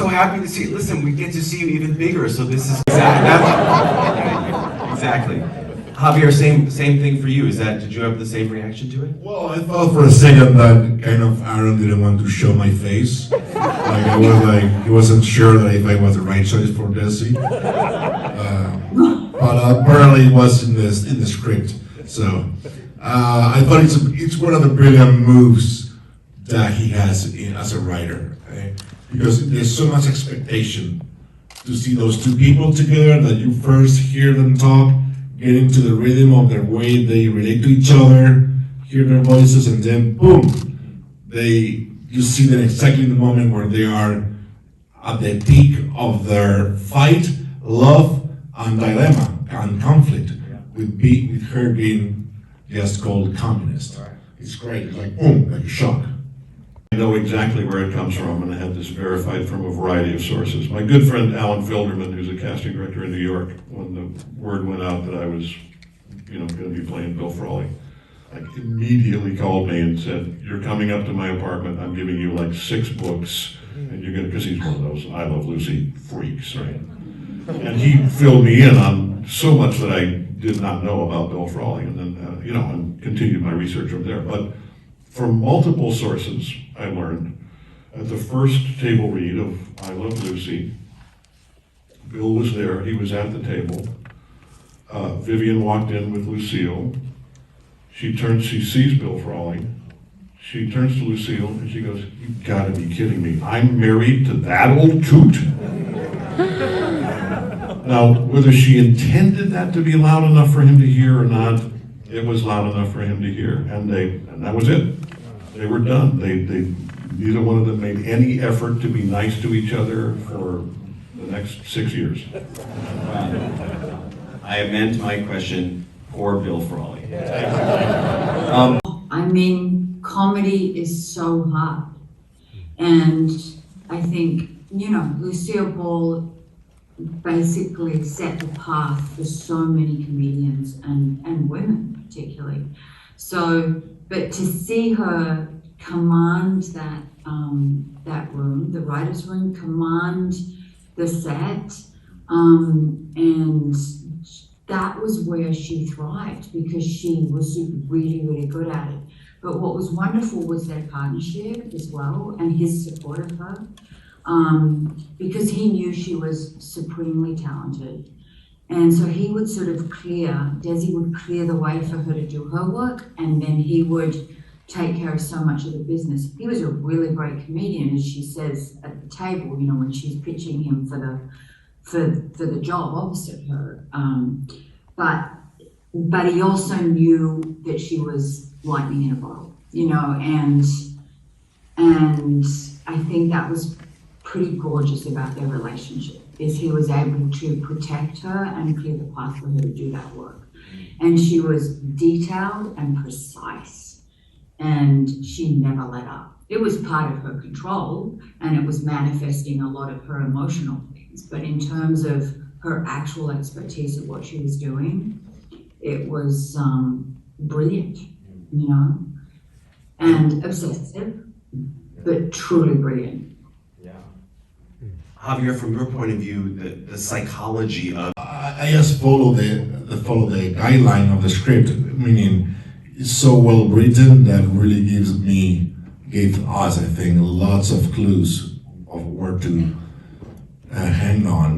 so happy to see you. Listen, we get to see you even bigger, so this is exactly. Javier, same thing for you. Did you have the same reaction to it? Well, I thought for a second that kind of Aaron didn't want to show my face. He wasn't sure that if I was the right choice for Desi. But apparently it was in the script. So I thought it's one of the brilliant moves that he has as a writer, right? Because there's so much expectation to see those two people together that you first hear them talk, get into the rhythm of their way they relate to each other, hear their voices, and then boom, you see them exactly in the moment where they are at the peak of their fight, love, and dilemma and conflict, with her being just called communist. It's great. It's like boom, like a shock. I know exactly where it comes from, and I have this verified from a variety of sources. My good friend Alan Filderman, who's a casting director in New York, when the word went out that I was, going to be playing Bill Frawley, immediately called me and said, "You're coming up to my apartment. I'm giving you like 6 books, and you're because he's one of those I Love Lucy freaks, right?" And he filled me in on so much that I did not know about Bill Frawley, and then and continued my research from there. But from multiple sources, I learned at the first table read of I Love Lucy, Bill was there, he was at the table. Vivian walked in with Lucille. She sees Bill Frawley. She turns to Lucille and she goes, "You've got to be kidding me. I'm married to that old coot." Now, whether she intended that to be loud enough for him to hear or not, it was loud enough for him to hear, and that was it. They were done. Neither one of them made any effort to be nice to each other for the next 6 years. I amend my question, poor Bill Frawley. Comedy is so hard. And I think, Lucille Ball basically set the path for so many comedians and women particularly. So, but to see her command that room, the writer's room, command the set, and that was where she thrived because she was really, really good at it. But what was wonderful was their partnership as well and his support of her, because he knew she was supremely talented. And so he would Desi would clear the way for her to do her work, and then he would take care of so much of the business. He was a really great comedian, as she says at the table, when she's pitching him for the job opposite her. But he also knew that she was lightning in a bottle, and I think that was pretty gorgeous about their relationship, is he was able to protect her and clear the path for her to do that work. And she was detailed and precise, and she never let up. It was part of her control, and it was manifesting a lot of her emotional things. But in terms of her actual expertise of what she was doing, it was brilliant, and obsessive, but truly brilliant. Javier, from your point of view, the psychology of... I just follow the guideline of the script, meaning it's so well written that really gave us, I think, lots of clues of where to hang on,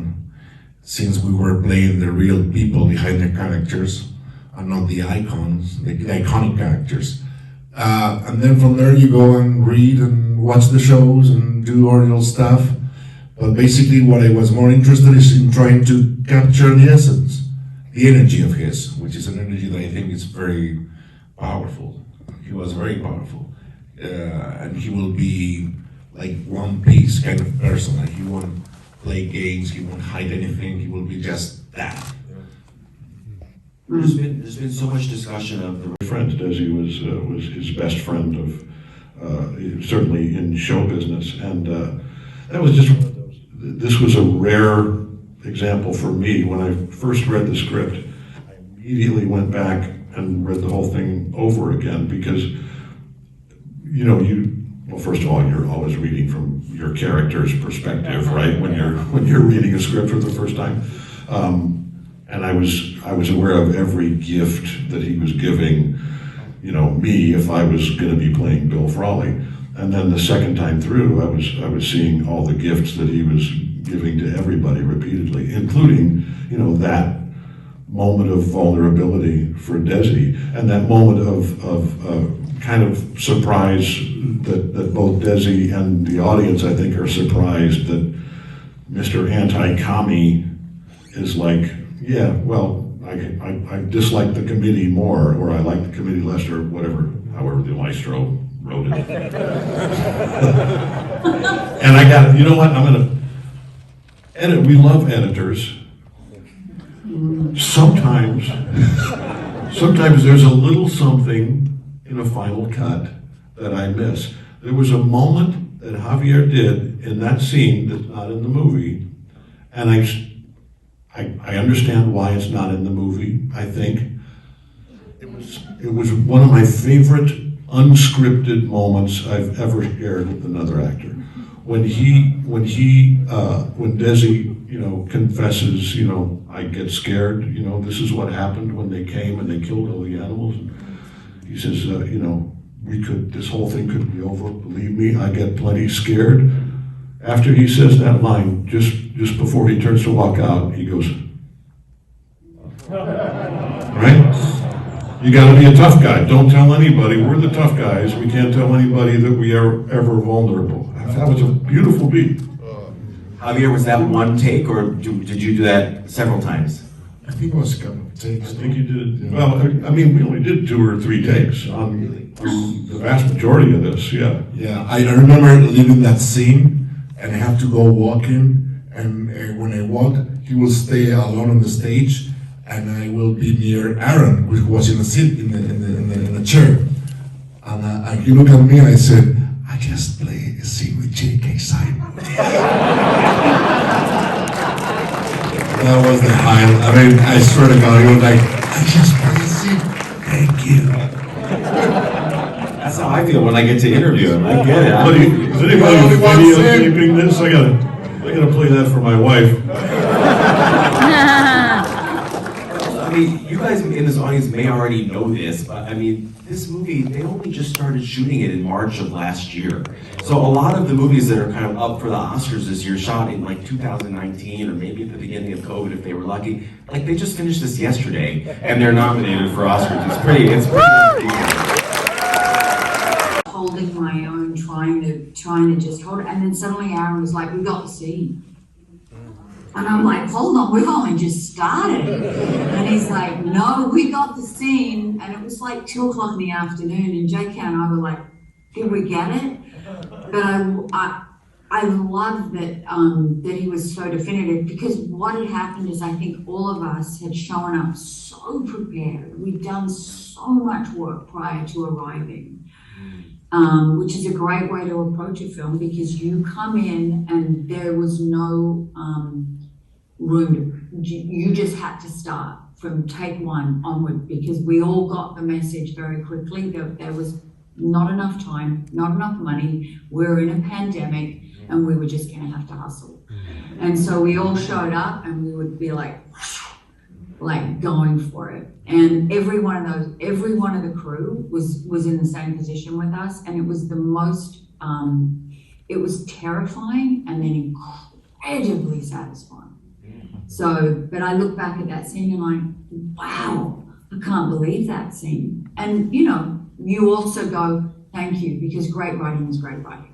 since we were playing the real people behind the characters and not the icons, the iconic characters. And then from there you go and read and watch the shows and do all your stuff. But basically what I was more interested is in trying to capture the essence, the energy of his, which is an energy that I think is very powerful. He was very powerful. And he will be like one piece kind of person. Like he won't play games, he won't hide anything, he will be just that. There's been so much discussion of the Friends. Desi was his best friend of certainly in show business, and that was just one of those. This was a rare example for me. When I first read the script, I immediately went back and read the whole thing over again because well, first of all, you're always reading from your character's perspective, right? When you're reading a script for the first time, and I was aware of every gift that he was giving, me if I was going to be playing Bill Frawley. And then the second time through, I was seeing all the gifts that he was giving to everybody repeatedly, including, that moment of vulnerability for Desi, and that moment of kind of surprise that both Desi and the audience, I think, are surprised that Mr. Anti-Commie is like, yeah, well, I dislike the committee more, or I like the committee less, or whatever, however the maestro wrote it. And I got, you know what, I'm gonna edit, we love editors. Sometimes there's a little something in a final cut that I miss. There was a moment that Javier did in that scene that's not in the movie, and I understand why it's not in the movie. I think it was one of my favorite unscripted moments I've ever shared with another actor. When Desi, confesses, I get scared, this is what happened when they came and they killed all the animals. He says, this whole thing could be over, believe me, I get plenty scared. After he says that line, just before he turns to walk out, he goes, right? You gotta be a tough guy. Don't tell anybody. We're the tough guys. We can't tell anybody that we are ever vulnerable. That was a beautiful beat. Javier, was that one take, or did you do that several times? I think it was a couple of takes. I think you did. Well, we only did 2 or 3 takes on the vast majority of this, yeah. Yeah, I remember leaving that scene, and I have to go walking, and when I walk, he will stay alone on the stage, and I will be near Aaron, who was in the seat in the chair. And he looked at me and I said, I just played a scene with J.K. Simon. That was the highlight. I mean, I swear to God, he was like, I just played a scene. Thank you. That's how I feel when I get to interview him. I get it. Is anybody videotaping this? I gotta play that for my wife. I mean, you guys in this audience may already know this, but I mean, this movie, they only just started shooting it in March of last year. So a lot of the movies that are kind of up for the Oscars this year shot in like 2019 or maybe at the beginning of COVID if they were lucky. Like they just finished this yesterday and they're nominated for Oscars. It's pretty Holding my own, trying to just hold it, and then suddenly Aaron was like, we got the scene. And I'm like, hold on, we've only just started. And he's like, no, we got the scene. And it was like 2 o'clock in the afternoon, and JK and I were like, did we get it? But I love that that he was so definitive, because what had happened is I think all of us had shown up so prepared. We'd done so much work prior to arriving, which is a great way to approach a film, because you come in and there was no room. You just had to start from take 1 onward, because we all got the message very quickly that there was not enough time, not enough money, we're in a pandemic, and we were just gonna have to hustle. And so we all showed up and we would be like going for it. And every one of the crew was in the same position with us, and it was the most, it was terrifying and then incredibly satisfying. So, but I look back at that scene and like, wow, I can't believe that scene. And you also go, thank you, because great writing is great writing.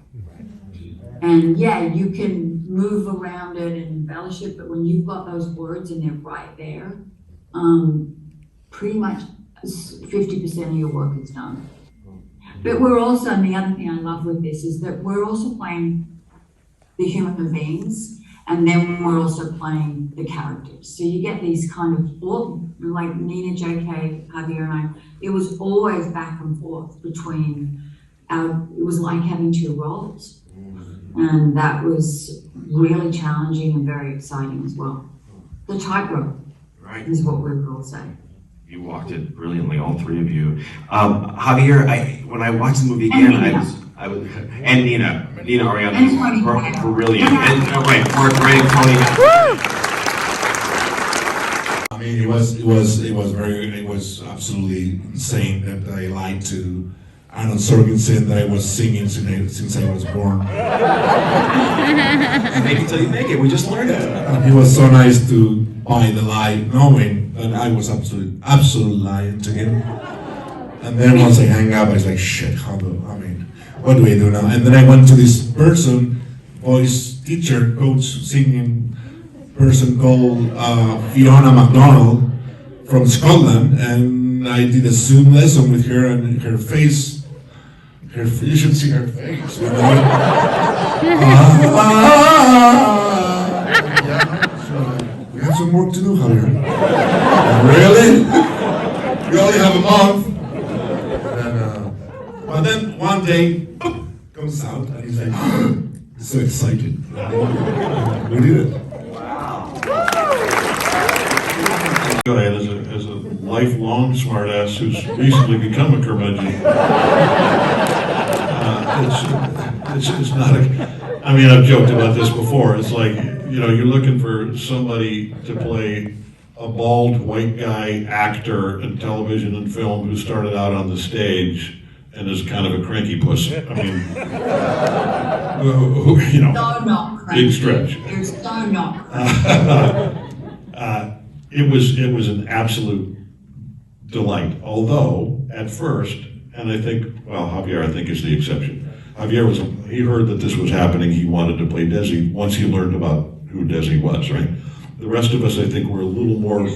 And yeah, you can move around it and embellish it, but when you've got those words and they're right there, pretty much 50% of your work is done. But we're also, and the other thing I love with this is that we're also playing the human beings, and then we're also playing the characters. So you get these kind of, like Nina, JK, Javier, and I, it was always back and forth between it was like having 2 roles. And that was really challenging and very exciting as well. The tightrope, right, is what we would all say. You walked it brilliantly, all 3 of you. Javier, when I watched the movie again, I would, and Nina Arianda And Tony. were brilliant. And right, Mark, right, and Tony. I mean, it was absolutely insane that I lied to Arnold Sorkin saying that I was singing since I was born. Make it till you make it. We just learned it. And he was so nice to buy the lie, knowing that I was absolutely lying to him. And then once I hang up, I was like, shit, what do I do now? And then I went to this voice teacher, coach, singing person called Fiona MacDonald from Scotland, and I did a Zoom lesson with her, and you should see her face. You know? So we have some work to do, Javier. Really? We only have a month. But then one day, comes out, and he's like, he's so excited. We did it. As a lifelong smartass who's recently become a curmudgeon, it's not I mean, I've joked about this before. It's like, you're looking for somebody to play a bald white guy actor in television and film who started out on the stage and is kind of a cranky puss. I mean, So not cranky. big stretch. You're so not cranky. It was an absolute delight. Although at first, and I think, Javier, I think is the exception. Javier he heard that this was happening. He wanted to play Desi once he learned about who Desi was, right? The rest of us, I think, were a little more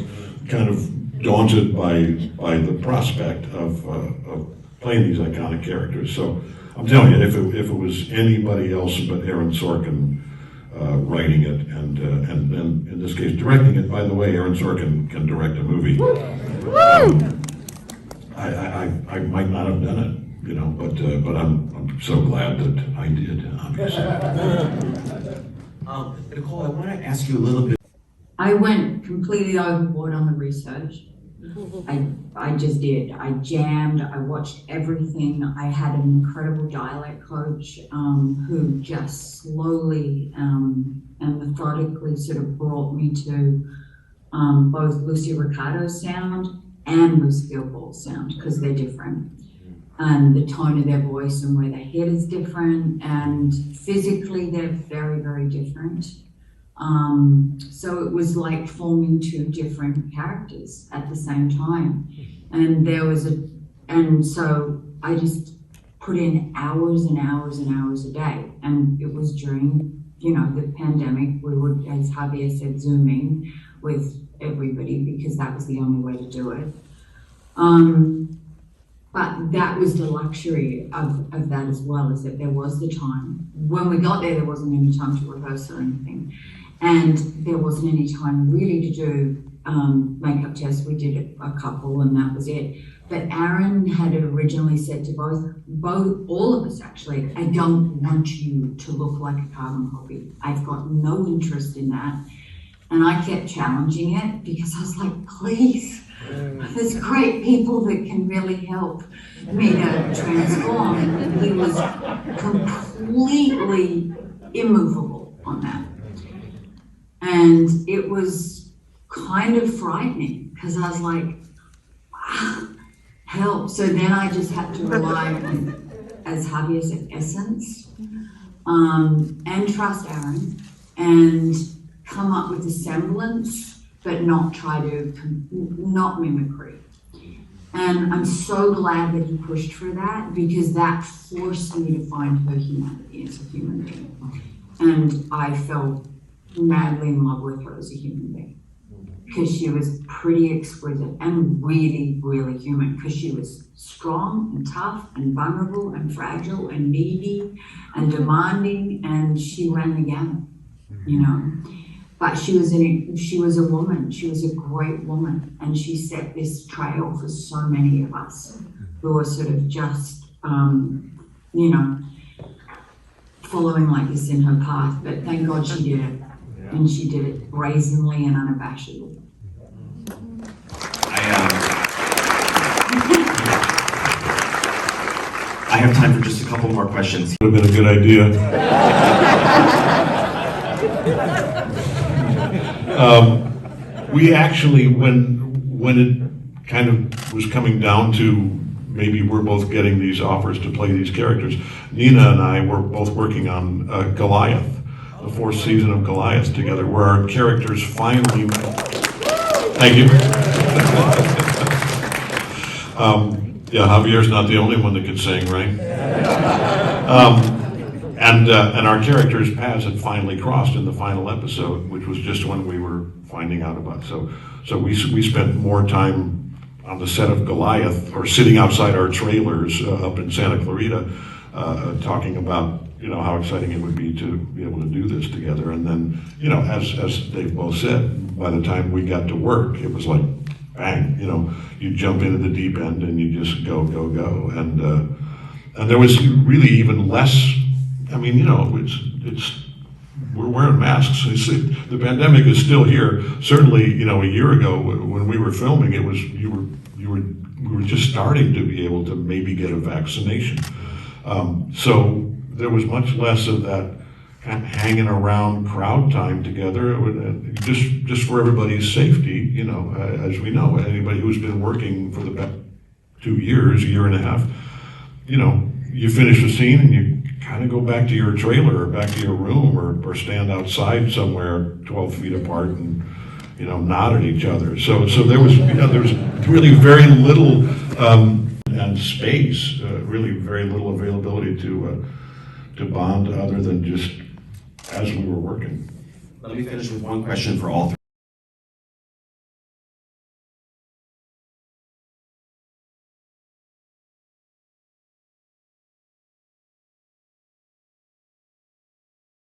kind of daunted by the prospect of playing these iconic characters. So I'm telling you, if it was anybody else but Aaron Sorkin writing it and then in this case directing it. By the way, Aaron Sorkin can direct a movie. I might not have done it, but I'm so glad that I did, obviously. Nicole, I want to ask you a little bit. I went completely overboard on the research. I just did. I jammed. I watched everything. I had an incredible dialect coach who just slowly and methodically sort of brought me to both Lucy Ricardo's sound and Lucille Ball's sound, because they're different. And the tone of their voice and where their head is different, and physically they're very, very different. So it was like forming two different characters at the same time. And so I just put in hours and hours and hours a day. And it was during, the pandemic. We would, as Javier said, Zooming with everybody because that was the only way to do it. But that was the luxury of that as well, is that there was the time. When we got there wasn't any time to rehearse or anything. And there wasn't any time really to do makeup tests. We did a couple and that was it. But Aaron had originally said to all of us actually, I don't want you to look like a carbon copy. I've got no interest in that. And I kept challenging it because I was like, please, there's great people that can really help me to transform. And he was completely immovable on that. And it was kind of frightening because I was like, wow, help. So then I just had to rely on, as Javier said, essence, and trust Aaron, and come up with a semblance, but not try to, not mimicry. And I'm so glad that he pushed for that, because that forced me to find her humanity as a human being. And I fell madly in love with her as a human being, because she was pretty exquisite and really, really human, because she was strong and tough and vulnerable and fragile and needy and demanding, and she ran the gamut, But she was a woman. She was a great woman, and she set this trail for so many of us who are sort of just, following like this in her path. But thank God she did it, and she did it brazenly and unabashedly. I have time for just a couple more questions. Would have been a good idea. We actually, when it kind of was coming down to maybe we're both getting these offers to play these characters, Nina and I were both working on Goliath, the fourth season of Goliath together, where our characters finally met. Thank you. Yeah, Javier's not the only one that could sing, right? And our characters' paths had finally crossed in the final episode, which was just when we were finding out about. So we spent more time on the set of Goliath, or sitting outside our trailers up in Santa Clarita, talking about how exciting it would be to be able to do this together. And then as they've both said, by the time we got to work, it was like bang. You jump into the deep end and you just go. And there was really even less. I mean, it's we're wearing masks. The pandemic is still here. Certainly, a year ago when we were filming, it was we were just starting to be able to maybe get a vaccination. So there was much less of that kind of hanging around crowd time together. Just for everybody's safety, as we know, anybody who's been working for the past 2 years, a year and a half, you finish a scene and you kind of go back to your trailer or back to your room or stand outside somewhere 12 feet apart and nod at each other. So there was really very little and space, really very little availability to bond other than just as we were working. Let me finish with one question for all three.